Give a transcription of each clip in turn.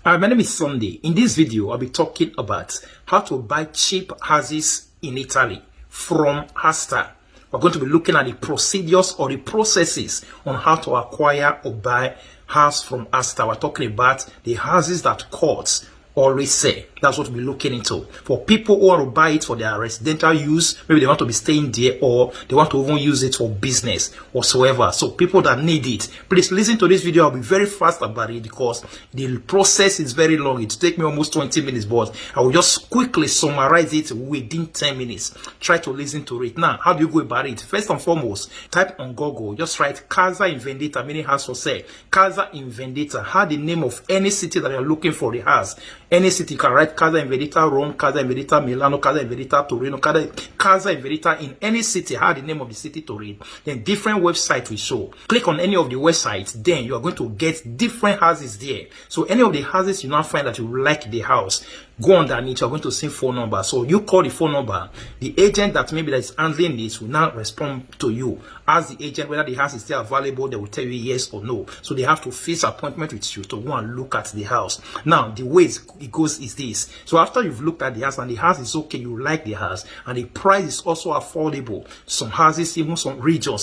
My name is Sunday. In this video, I'll be talking about how to buy cheap houses in Italy from Asta. We're going to be looking at the procedures or the processes on how to acquire or buy house from Asta. We're talking about the houses that courts always say. That's what we'll be looking into. For people who want to buy it for their residential use, maybe they want to be staying there or they want to even use it for business whatsoever. So people that need it, please listen to this video. I'll be very fast about it because the process is very long. It take me almost 20 minutes, but I will just quickly summarize it within 10 minutes. Try to listen to it. Now, how do you go about it? First and foremost, type on Google. Just write Casa in Vendita, meaning house for sale. Casa in Vendita. Have the name of any city that you're looking for the house. Any city, you can write Casa in Vendita, Rome, Casa in Vendita, Milano, Casa in Vendita, Torino, Casa in Vendita in any city. Have the name of the city to read. Then different websites will show. Click on any of the websites, then you are going to get different houses there. So any of the houses you now find that you like the house, go underneath, you're going to see phone number. So you call the phone number. The agent that maybe that is handling this will now respond to you. Ask the agent whether the house is still available. They will tell you yes or no. So they have to fix appointment with you to go and look at the house. Now, the way it goes is this. So after you've looked at the house and the house is okay, you like the house, and the price is also affordable. Some houses, even some regions,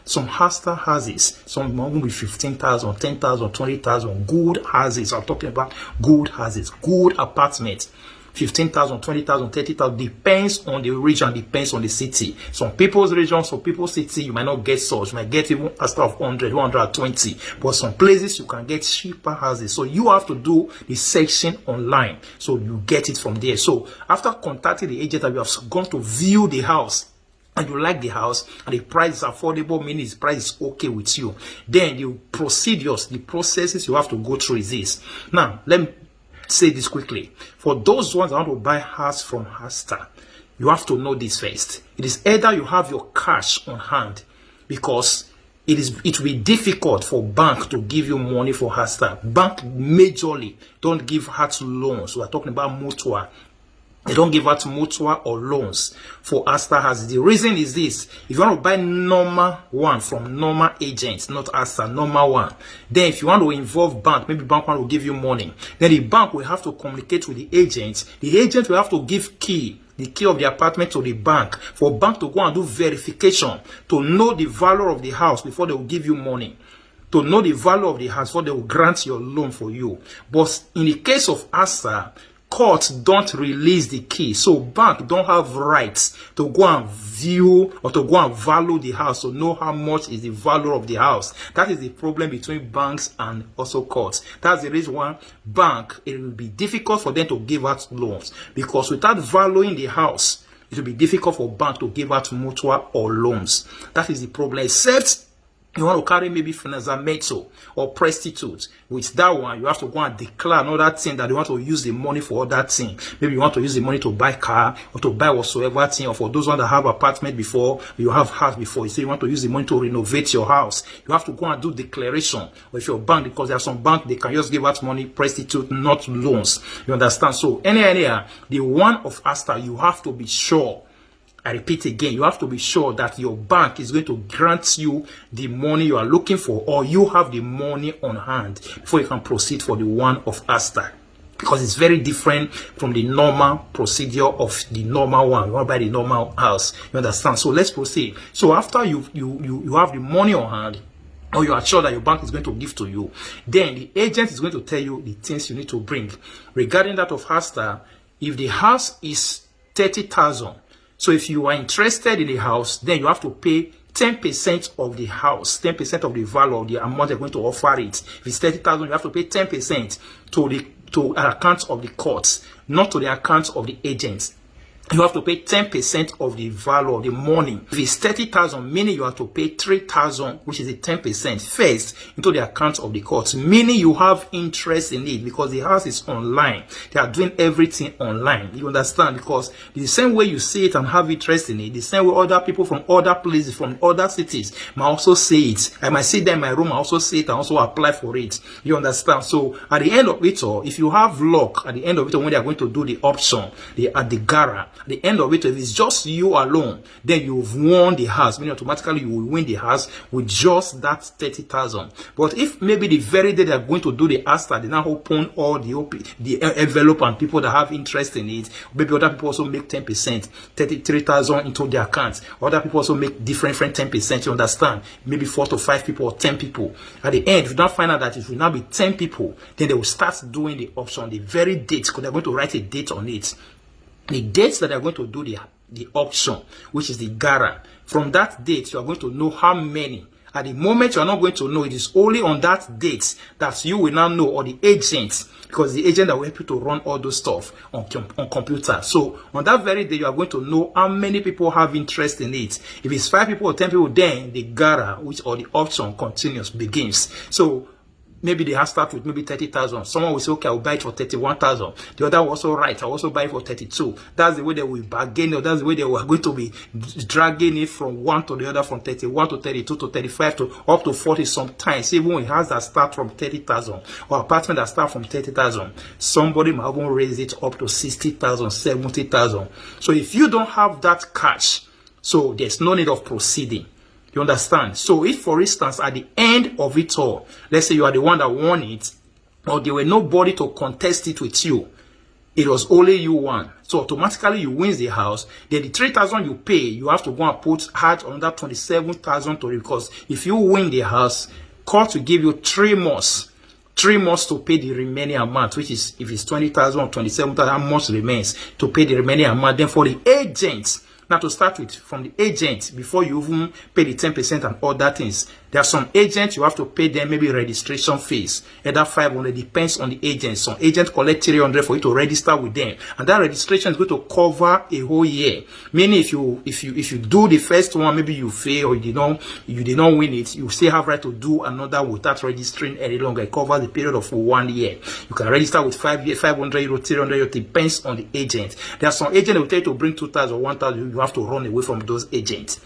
some Asta houses, some will be 15,000, 10,000, 20,000. Good houses. I'm talking about good houses, good apartments. 15,000, 20,000, 30,000, depends on the region, depends on the city. Some people's region, some people's city, you might not get such, you might get even Asta of 100, 120, but some places you can get cheaper houses. So you have to do the section online, so you get it from there. So after contacting the agent, you have gone to view the house, and you like the house and the price is affordable, meaning the price is okay with you, then the procedures, the processes you have to go through is this. Now, let me say this quickly. For those ones that want to buy house from Asta, you have to know this first. It is either you have your cash on hand, because it will be difficult for bank to give you money for Asta. Bank majorly don't give house loans. We are talking about mutual. They don't give out mutual or loans for Asta houses. The reason is this: if you want to buy normal one from normal agents, not Asta, normal one, then if you want to involve bank, maybe bank want to give you money, then the bank will have to communicate with the agent. The agent will have to give the key of the apartment to the bank, for bank to go and do verification to know the value of the house before they will give you money. To know the value of the house before they will grant your loan for you. But in the case of Asta, courts don't release the key, so bank don't have rights to go and view or to go and value the house, to know how much is the value of the house. That is the problem between banks and also courts. That's the reason why bank, it will be difficult for them to give out loans, because without valuing the house, it will be difficult for bank to give out mutual or loans. That is the problem. Except you want to carry maybe finanzamento or prostitute. With that one, you have to go and declare another thing that you want to use the money for other thing. Maybe you want to use the money to buy car or to buy whatsoever thing. Or for those ones that have apartment before, you have house before, you say you want to use the money to renovate your house. You have to go and do declaration with your bank, because there are some bank, they can just give out money, prostitute, not loans. You understand? So anyhow, the one of Asta, you have to be sure. I repeat again, you have to be sure that your bank is going to grant you the money you are looking for, or you have the money on hand before you can proceed for the one of Asta. Because it's very different from the normal procedure of the normal one. You want to buy the normal house. You understand? So let's proceed. So after you have the money on hand, or you are sure that your bank is going to give to you, then the agent is going to tell you the things you need to bring. Regarding that of Asta, if the house is 30,000, so if you are interested in the house, then you have to pay 10% of the house, 10% of the value of the amount they're going to offer it. If it's 30,000, you have to pay 10% to account of the courts, not to the account of the agents. You have to pay 10% of the value of the money. If it's 30,000, meaning you have to pay 3,000, which is the 10% first, into the account of the courts, meaning you have interest in it, because the house is online. They are doing everything online. You understand? Because the same way you see it and have interest in it, the same way other people from other places, from other cities, might also see it. I might see them in my room, I also see it, and also apply for it. You understand? So at the end of it all, if you have luck, at the end of it all, when they are going to do the option, at the gara, At the end of it, if it's just you alone, then you've won the house. Meaning automatically you will win the house with just that 30,000. But if maybe the very day they're going to do the ASTA, they now open all the envelope and people that have interest in it, maybe other people also make 10%, 33,000 into their accounts. Other people also make different 10%, you understand? Maybe 4 to 5 people or 10 people. At the end, if you now find out that it will now be 10 people, then they will start doing the auction, the very date, because they're going to write a date on it. The dates that they're going to do the auction, which is the gara. From that date, you are going to know how many. At the moment, you are not going to know. It is only on that date that you will now know, or the agent, because the agent that will help you to run all those stuff on computer. So on that very day, you are going to know how many people have interest in it. If it's 5 people or 10 people, then the gara, or the auction begins. So maybe they have start with maybe 30,000. Someone will say, okay, I'll buy it for 31,000. The other will also write, I'll also buy it for 32. That's the way they will bargain, or that's the way they were going to be dragging it from one to the other, from 31 to 32 to 35 to up to 40 sometimes. Even when it has that start from 30,000 or apartment that start from 30,000, somebody might even raise it up to 60,000, 70,000. So if you don't have that cash, so there's no need of proceeding. You understand? So if, for instance, at the end of it all, let's say you are the one that won it, or there were nobody to contest it with you, it was only you won. So automatically you win the house. Then the 3,000 you pay, you have to go and add another 27,000 to it, because if you win the house, court will give you 3 months. 3 months to pay the remaining amount, which is, if it's 20,000 or 27,000, how much remains to pay the remaining amount. Then for the agent, now to start with, from the agent, before you even pay the 10% and other things, there are some agents you have to pay them maybe registration fees, either 500, depends on the agent. Some agent collect 300 for you to register with them, and that registration is going to cover a whole year. Meaning, if you do the first one, maybe you fail or you did not win it, you still have right to do another without registering any longer. It covers the period of 1 year. You can register with 500 euro, 300 euro, depends on the agent. There are some agents that will tell you to bring 2,000 or 1,000. You have to run away from those agents.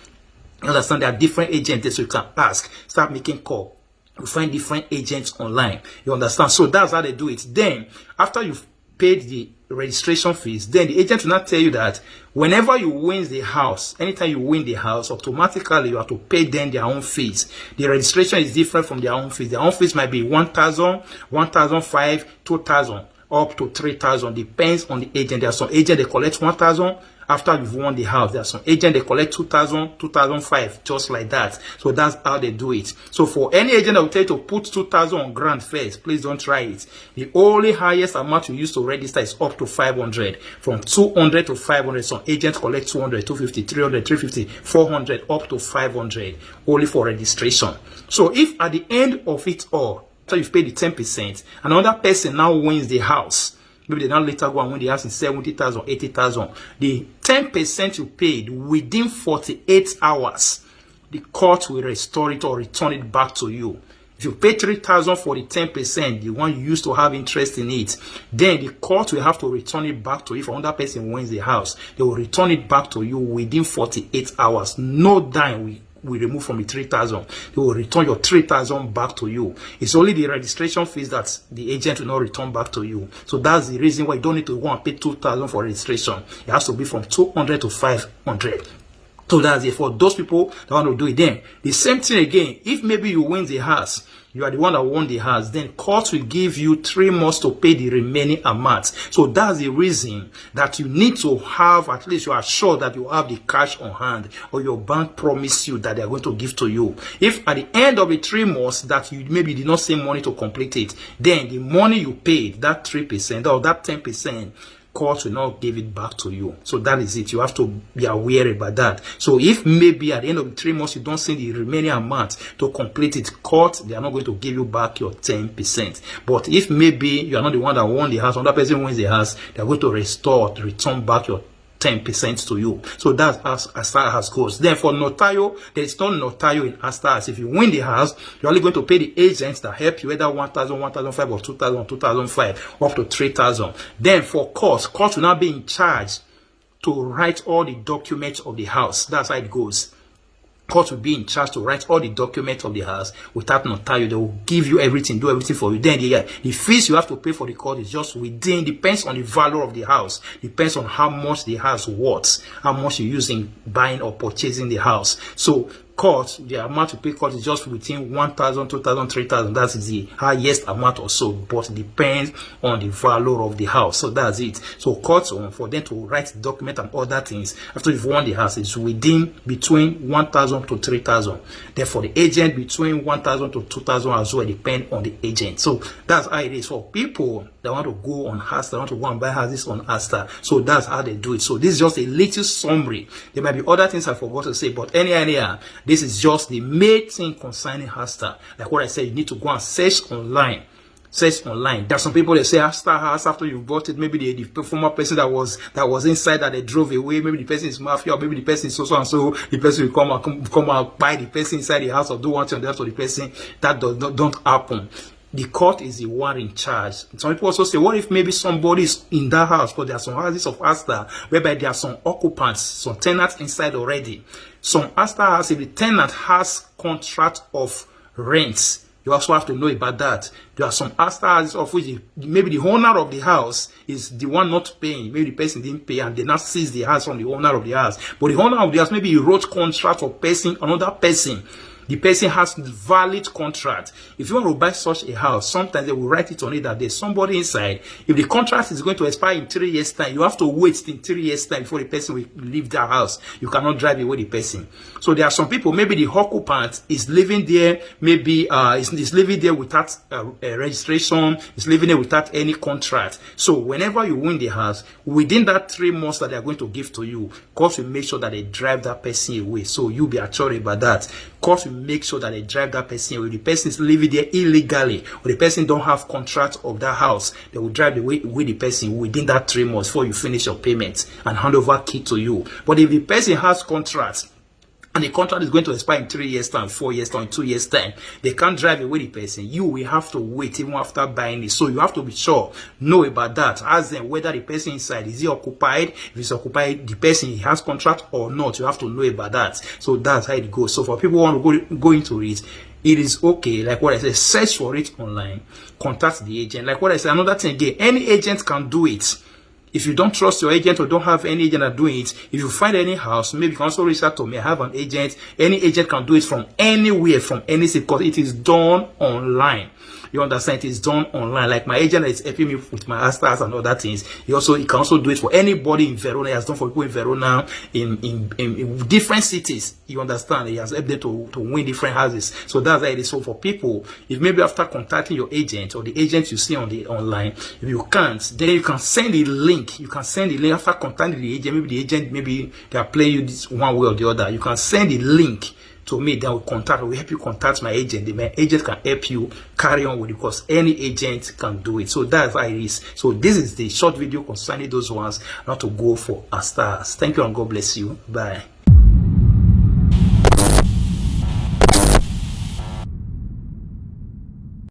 You understand? There are different agents, so you can ask, start making call. You find different agents online. You understand? So that's how they do it. Then, after you've paid the registration fees, then the agent will not tell you that whenever you win the house, anytime you win the house, automatically you have to pay them their own fees. The registration is different from their own fees. Their own fees might be 1,000, 1,005, 2,000, up to 3,000. Depends on the agent. There are some agents they collect 1,000. After you've won the house, there are some agents they collect 2,000, 2,005, just like that. So that's how they do it. So for any agent that will tell you to put 2,000 on grand first, please don't try it. The only highest amount you use to register is up to 500. From 200 to 500, some agents collect 200, 250, 300, 350, 400, up to 500, only for registration. So if at the end of it all, so you've paid the 10%, another person now wins the house, maybe they now later go and win the house in 70,000, 80,000. The 10% you paid within 48 hours, the court will restore it or return it back to you. If you pay 3,000 for the 10%, the one you used to have interest in it, then the court will have to return it back to you. If another person wins the house, they will return it back to you within 48 hours. No dime we remove from the 3,000. They will return your 3,000 back to you. It's only the registration fees that the agent will not return back to you. So that's the reason why you don't need to go and pay 2,000 for registration. It has to be from 200 to 500. So that's it for those people that want to do it. Then the same thing again. If maybe you win the house, you are the one that won the house, then court will give you 3 months to pay the remaining amount. So that's the reason that you need to have, at least you are sure that you have the cash on hand, or your bank promised you that they are going to give to you. If at the end of the 3 months that you maybe did not send money to complete it, then the money you paid, that 3% or that 10%, court will not give it back to you. So that is it. You have to be aware about that. So if maybe at the end of the 3 months you don't send the remaining amount to complete it, court, they are not going to give you back your 10%. But if maybe you are not the one that won the house, another person wins the house, they are going to return back your 10% to you. So that's as far as goes. Then for notario, there is no notario in as far as if you win the house, you're only going to pay the agents that help you, either 1,000, 1,005 or 2,000, 2,005, up to 3,000. Then for court will now be in charge to write all the documents of the house. That's how it goes. court will be in charge to write all the documents of the house without notary. They will give you everything, do everything for you. Then the fees you have to pay for the court is just within, depends on the value of the house, depends on how much the house worth, how much you're using buying or purchasing the house. So court, the amount to pay court is just within 1,000, 2,000, 3,000. That is the highest amount or so, but it depends on the value of the house. So that's it. So court, for them to write the document and other things after you've won the house, is within between 1,000 to 3,000. Then for the agent, between 1,000 to 2,000 as well, depend on the agent. So that's how it is for people that want to go on Asta, want to go and buy houses on Asta. So that's how they do it. So this is just a little summary. There might be other things I forgot to say, but anyhow, this is just the main thing concerning Asta. Like what I said, you need to go and search online. Search online. There are some people that say Asta house after you bought it. Maybe the former person that was inside that they drove away. Maybe the person is mafia, or maybe the person is so and so. The person will come out buy the person inside the house or do one thing else for the person. That don't happen. The court is the one in charge. Some people also say, what if maybe somebody is in that house? Because there are some houses of Asta whereby there are some occupants, some tenants inside already. Some Asta house, if the tenant has contract of rents, you also have to know about that. There are some Asta houses of which maybe the owner of the house is the one not paying. Maybe the person didn't pay and they not seize the house from the owner of the house. But the owner of the house, maybe he wrote contract for another person. The person has valid contract. If you want to buy such a house, sometimes they will write it on it that there's somebody inside. If the contract is going to expire in 3 years' time, you have to wait in 3 years' time before the person will leave that house. You cannot drive away the person. So there are some people, maybe the occupant is living there, maybe is living there without a registration, is living there without any contract. So whenever you win the house, within that 3 months that they are going to give to you, court will make sure that they drive that person away. So you'll be assured about that. Court will make sure that they drive that person away. The person is living there illegally, or the person don't have contract of that house, they will drive away the person within that 3 months before you finish your payment and hand over key to you. But if the person has contract, and the contract is going to expire in 3 years' time, 4 years' time, 2 years' time, they can't drive away the person. You will have to wait even after buying it. So you have to be sure, know about that. Ask them whether the person inside, is he occupied? If he's occupied, the person, he has contract or not. You have to know about that. So that's how it goes. So for people who want to go into it, it is okay. Like what I said, search for it online. Contact the agent. Like what I said, another thing again, any agent can do it. If you don't trust your agent or don't have any agent that doing it, if you find any house, maybe you can also reach out to me. I have an agent. Any agent can do it from anywhere, from any city, because it is done online. You understand? It is done online. Like my agent is helping me with my Astas and other things. He can also do it for anybody in Verona. He has done for people in Verona, in different cities. You understand? He has helped them to win different houses. So that's how it is. So for people, if maybe after contacting your agent or the agent you see on the online, if you can't, then you can send a link. You can send a link after contacting the agent. Maybe the agent, maybe they are playing you this one way or the other. You can send a link to me, then we'll help you contact my agent. My agent can help you carry on with it, because any agent can do it. So that's how it is. So this is the short video concerning those ones, not to go for a stars. Thank you and God bless you. Bye.